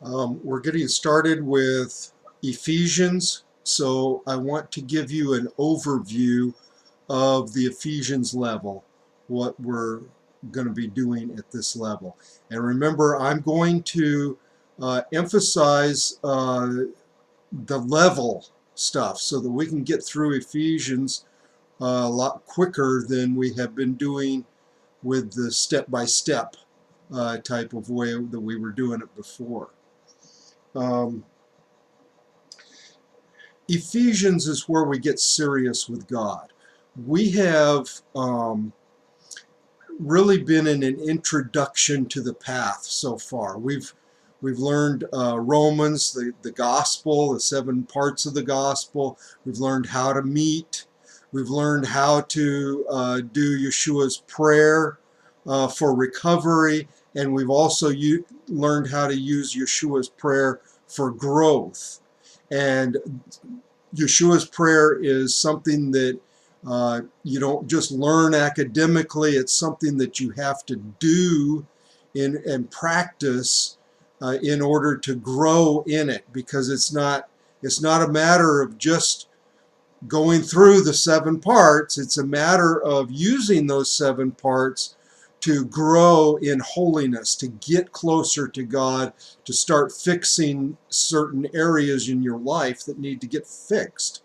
We're getting started with Ephesians, so I want to give you an overview of the Ephesians level, what we're going to be doing at this level. And remember, I'm going to emphasize the level stuff so that we can get through Ephesians a lot quicker than we have been doing with the step-by-step type of way that we were doing it before. Um, Ephesians is where we get serious with God. We have really been in an introduction to the path so far. We've learned Romans, the gospel, the 7 parts of the gospel. We've learned how to meet. We've learned how to do Yeshua's prayer for recovery, and we've also learned how to use Yeshua's prayer for growth. And Yeshua's prayer is something that you don't just learn academically. It's something that you have to do and practice in order to grow in it, because it's not a matter of just going through the 7 parts. It's a matter of using those 7 parts to grow in holiness, to get closer to God, to start fixing certain areas in your life that need to get fixed.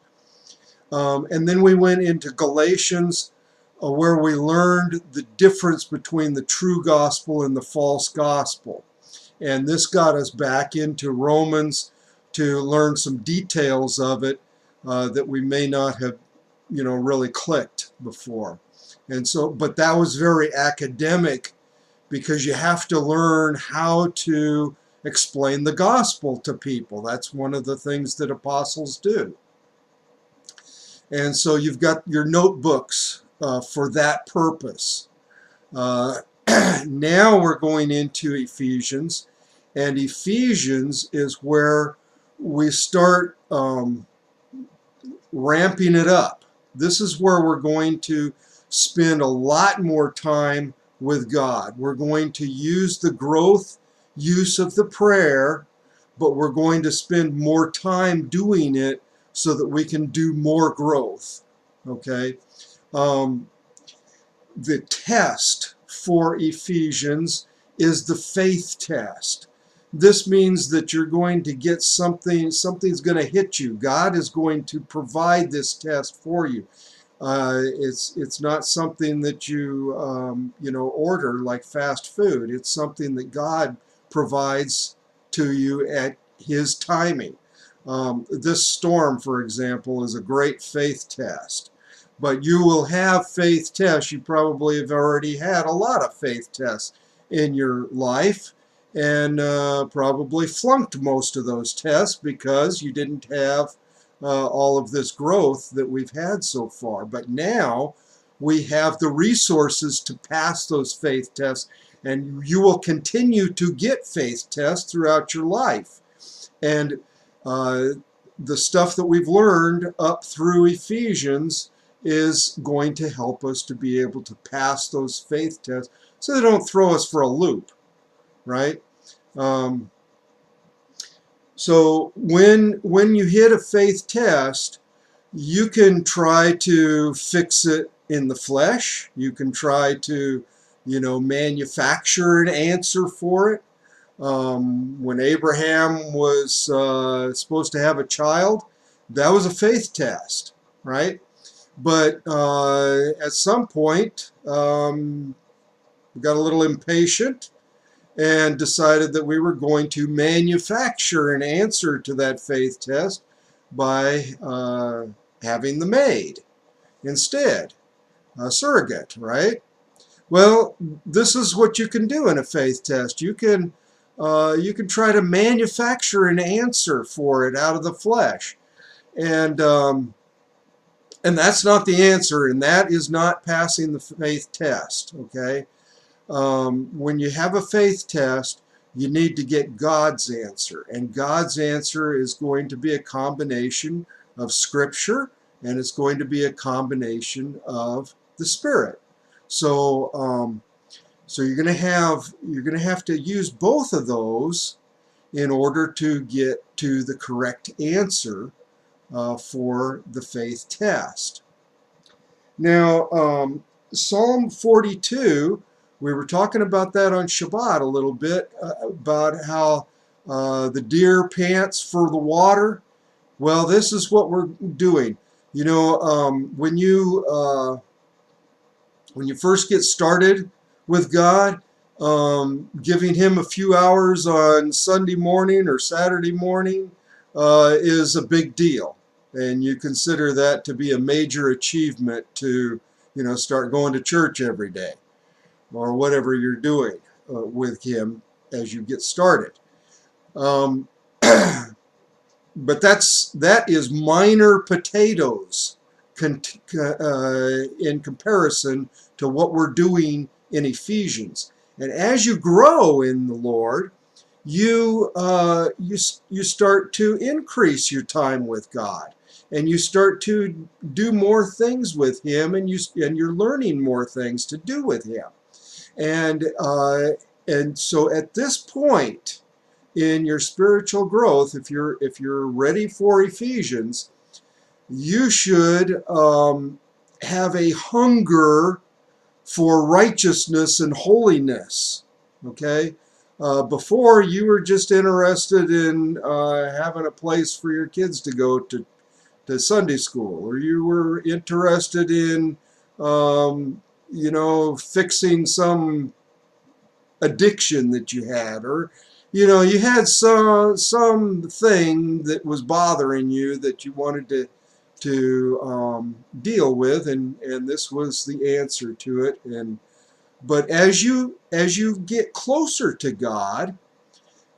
And then we went into Galatians, where we learned the difference between the true gospel and the false gospel. And this got us back into Romans to learn some details of it that we may not have, really clicked before. And so, but that was very academic, because you have to learn how to explain the gospel to people. That's one of the things that apostles do. And so you've got your notebooks for that purpose. Now we're going into Ephesians, and Ephesians is where we start ramping it up. This is where we're going to spend a lot more time with God. We're going to use the growth use of the prayer, but we're going to spend more time doing it so that we can do more growth. Okay? The test for Ephesians is the faith test. This means that you're going to get something's going to hit you. God is going to provide this test for you. It's not something that you order like fast food. It's something that God provides to you at His timing. This storm, for example, is a great faith test. But you will have faith tests. You probably have already had a lot of faith tests in your life, and probably flunked most of those tests because you didn't have all of this growth that we've had so far. But now we have the resources to pass those faith tests, and you will continue to get faith tests throughout your life. And the stuff that we've learned up through Ephesians is going to help us to be able to pass those faith tests so they don't throw us for a loop, right? So when you hit a faith test, you can try to fix it in the flesh. You can try to, manufacture an answer for it. When Abraham was supposed to have a child, that was a faith test, right? But at some point, we got a little impatient and decided that we were going to manufacture an answer to that faith test by having the maid instead, a surrogate, right? Well, this is what you can do in a faith test. You can try to manufacture an answer for it out of the flesh, and that's not the answer, and that is not passing the faith test. Okay. When you have a faith test, you need to get God's answer. And God's answer is going to be a combination of Scripture, and it's going to be a combination of the Spirit. So, so you're going to have to use both of those in order to get to the correct answer for the faith test. Now, Psalm 42, we were talking about that on Shabbat a little bit, about how the deer pants for the water. Well, this is what we're doing. You know, when you first get started with God, giving Him a few hours on Sunday morning or Saturday morning is a big deal. And you consider that to be a major achievement to, you know, start going to church every day or whatever you're doing with Him as you get started. But that is minor potatoes in comparison to what we're doing in Ephesians. And as you grow in the Lord, you start to increase your time with God, and you start to do more things with Him, and you're learning more things to do with Him. And so at this point in your spiritual growth, if you're ready for Ephesians, you should have a hunger for righteousness and holiness. Okay? Before, you were just interested in having a place for your kids to go to Sunday school, or you were interested in you know, fixing some addiction that you had, or you know, you had some thing that was bothering you that you wanted to deal with, and this was the answer to it. But as you get closer to God,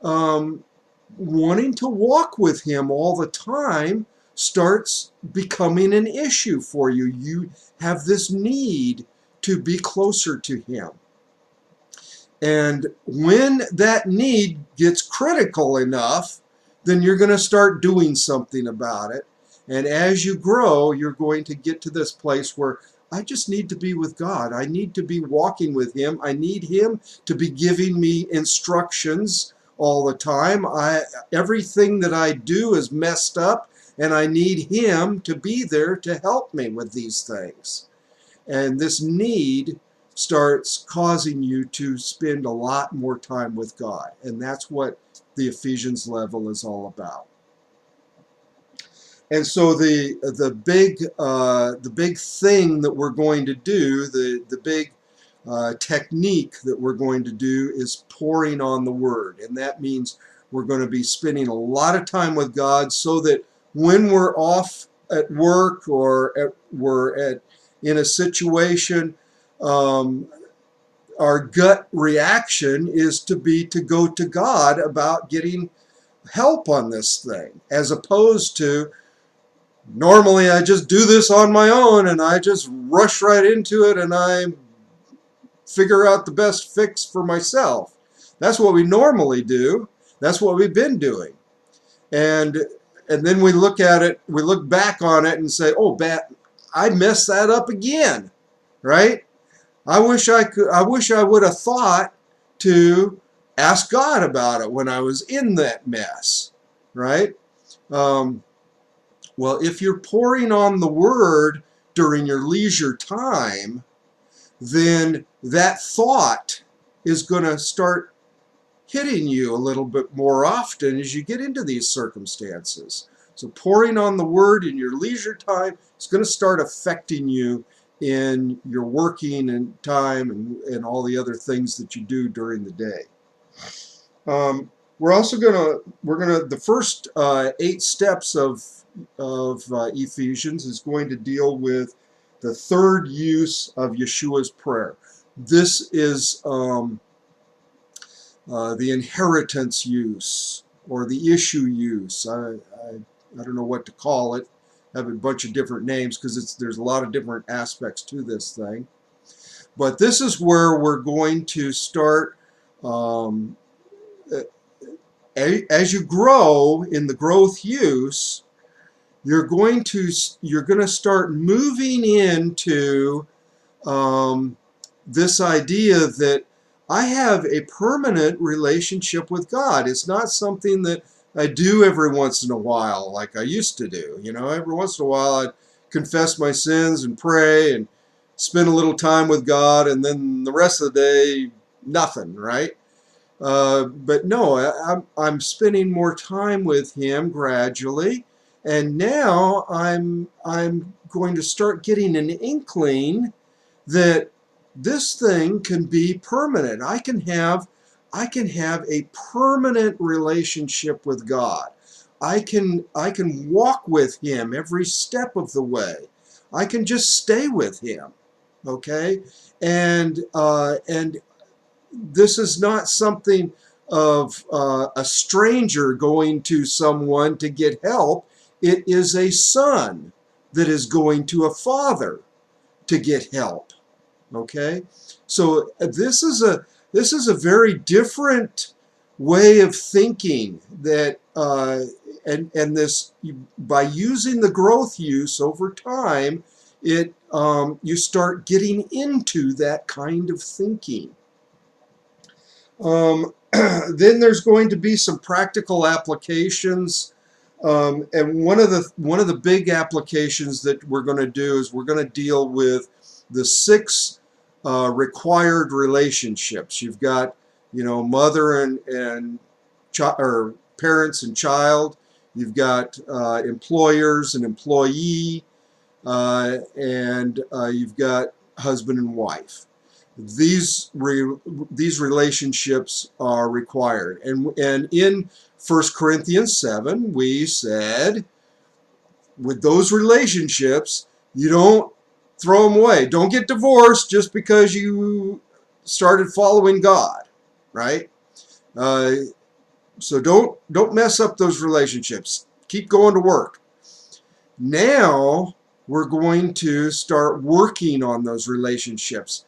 wanting to walk with Him all the time starts becoming an issue for you. You have this need to be closer to Him. And when that need gets critical enough, then you're going to start doing something about it. And as you grow, you're going to get to this place where I just need to be with God. I need to be walking with Him. I need Him to be giving me instructions all the time. Everything that I do is messed up, and I need Him to be there to help me with these things. And this need starts causing you to spend a lot more time with God. And that's what the Ephesians level is all about. And so the big thing that we're going to do, the big technique that we're going to do is pouring on the Word. And that means we're going to be spending a lot of time with God, so that when we're off at work or we're in a situation, our gut reaction is to go to God about getting help on this thing, as opposed to normally I just do this on my own and I just rush right into it and I figure out the best fix for myself. That's what we normally do. That's what we've been doing. And then we look at it, we look back on it and say, oh, I messed that up again, right? I wish I would have thought to ask God about it when I was in that mess, right? Well, if you're pouring on the Word during your leisure time, then that thought is going to start hitting you a little bit more often as you get into these circumstances. So pouring on the Word in your leisure time is going to start affecting you in your working and time and all the other things that you do during the day. We're also the first 8 steps of Ephesians is going to deal with the third use of Yeshua's prayer. This is the inheritance use, or the issue use. I don't know what to call it. I have a bunch of different names because there's a lot of different aspects to this thing. But this is where we're going to start. As you grow in the growth use, you're going to start moving into this idea that I have a permanent relationship with God. It's not something that I do every once in a while like I used to do. You know, every once in a while I'd confess my sins and pray and spend a little time with God, and then the rest of the day, nothing, right? But no, I'm spending more time with Him gradually, and now I'm going to start getting an inkling that this thing can be permanent. I can have a permanent relationship with God. I can walk with Him every step of the way. I can just stay with Him, okay? And this is not something of a stranger going to someone to get help. It is a son that is going to a father to get help. Okay, so this is a very different way of thinking that and this, by using the growth use over time, it you start getting into that kind of thinking. Then there's going to be some practical applications, and one of the big applications that we're going to do is we're going to deal with the 6 required relationships. You've got, mother and or parents and child. You've got employers and employee, and you've got husband and wife. These relationships are required, and in 1 Corinthians 7 we said, with those relationships, you don't throw them away. Don't get divorced just because you started following God, right? So don't mess up those relationships. Keep going to work. Now we're going to start working on those relationships.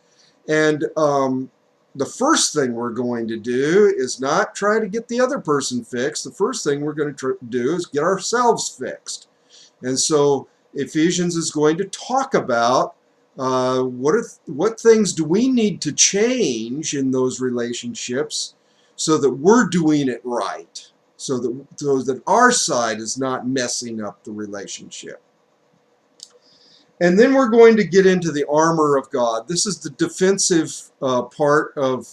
And the first thing we're going to do is not try to get the other person fixed. The first thing we're going to do is get ourselves fixed. And so Ephesians is going to talk about what things do we need to change in those relationships so that we're doing it right, so that our side is not messing up the relationship. And then we're going to get into the armor of God. This is the defensive part of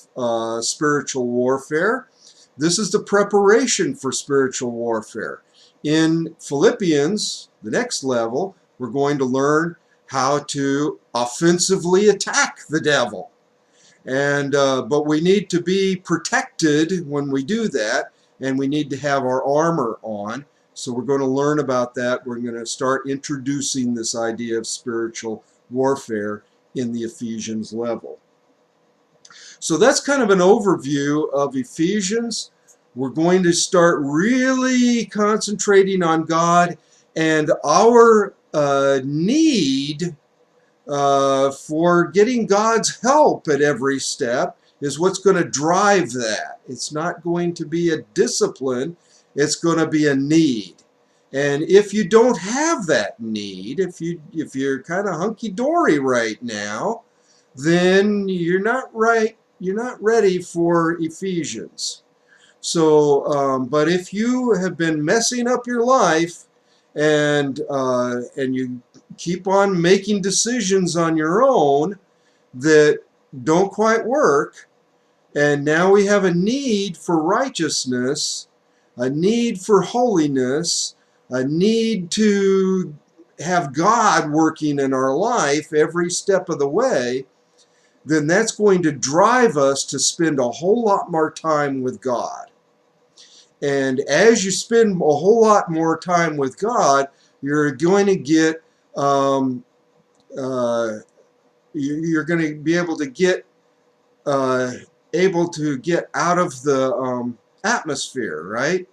spiritual warfare. This is the preparation for spiritual warfare. In Philippians, the next level, we're going to learn how to offensively attack the devil. And but we need to be protected when we do that, and we need to have our armor on. So we're going to learn about that. We're going to start introducing this idea of spiritual warfare in the Ephesians level. So that's kind of an overview of Ephesians. We're going to start really concentrating on God, and our need for getting God's help at every step is what's going to drive that. It's not going to be a discipline. It's going to be a need. And if you don't have that need, if you're kind of hunky-dory right now, then you're not ready for Ephesians. So, but if you have been messing up your life and you keep on making decisions on your own that don't quite work, and now we have a need for righteousness, a need for holiness, a need to have God working in our life every step of the way, then that's going to drive us to spend a whole lot more time with God. And as you spend a whole lot more time with God, you're going to get you're going to be able to get out of the atmosphere, right?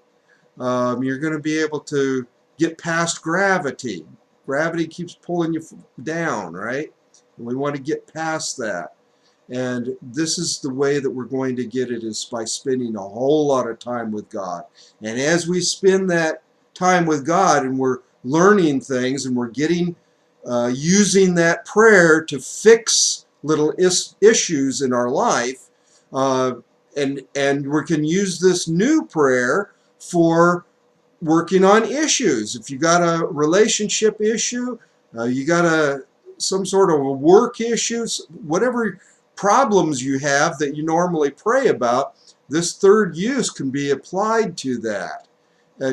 You're going to be able to get past gravity. Gravity keeps pulling you down, right? And we want to get past that. And this is the way that we're going to get it, is by spending a whole lot of time with God. And as we spend that time with God and we're learning things and we're getting using that prayer to fix little issues in our life, And we can use this new prayer for working on issues. If you got a relationship issue, you got some sort of a work issue, whatever problems you have that you normally pray about, this third use can be applied to that,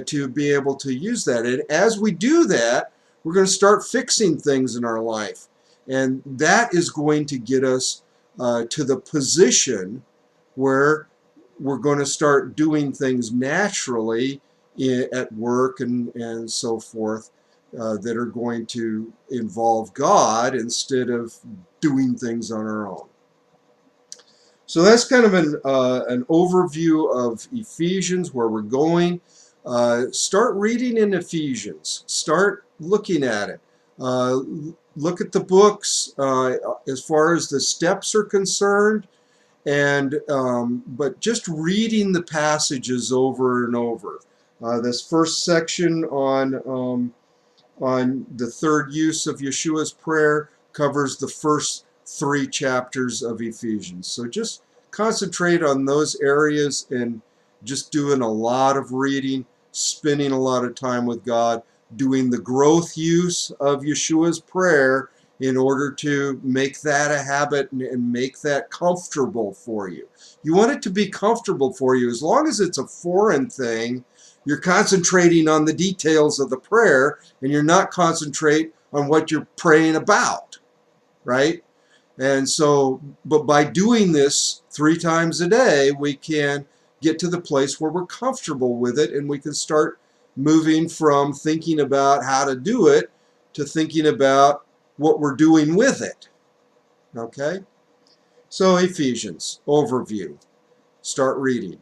to be able to use that. And as we do that, we're going to start fixing things in our life. And that is going to get us to the position where we're going to start doing things naturally at work and so forth, that are going to involve God instead of doing things on our own. So that's kind of an overview of Ephesians, where we're going. Start reading in Ephesians. Start looking at it. Look at the books as far as the steps are concerned, and but just reading the passages over and over. This first section on the third use of Yeshua's prayer covers the first 3 chapters of Ephesians. So just concentrate on those areas and just doing a lot of reading, spending a lot of time with God, doing the growth use of Yeshua's prayer in order to make that a habit and make that comfortable for you. You want it to be comfortable for you. As long as it's a foreign thing, you're concentrating on the details of the prayer and you're not concentrate on what you're praying about, right? And so, but by doing this 3 times a day, we can get to the place where we're comfortable with it, and we can start moving from thinking about how to do it to thinking about what we're doing with it. Okay? So Ephesians Overview. Start reading.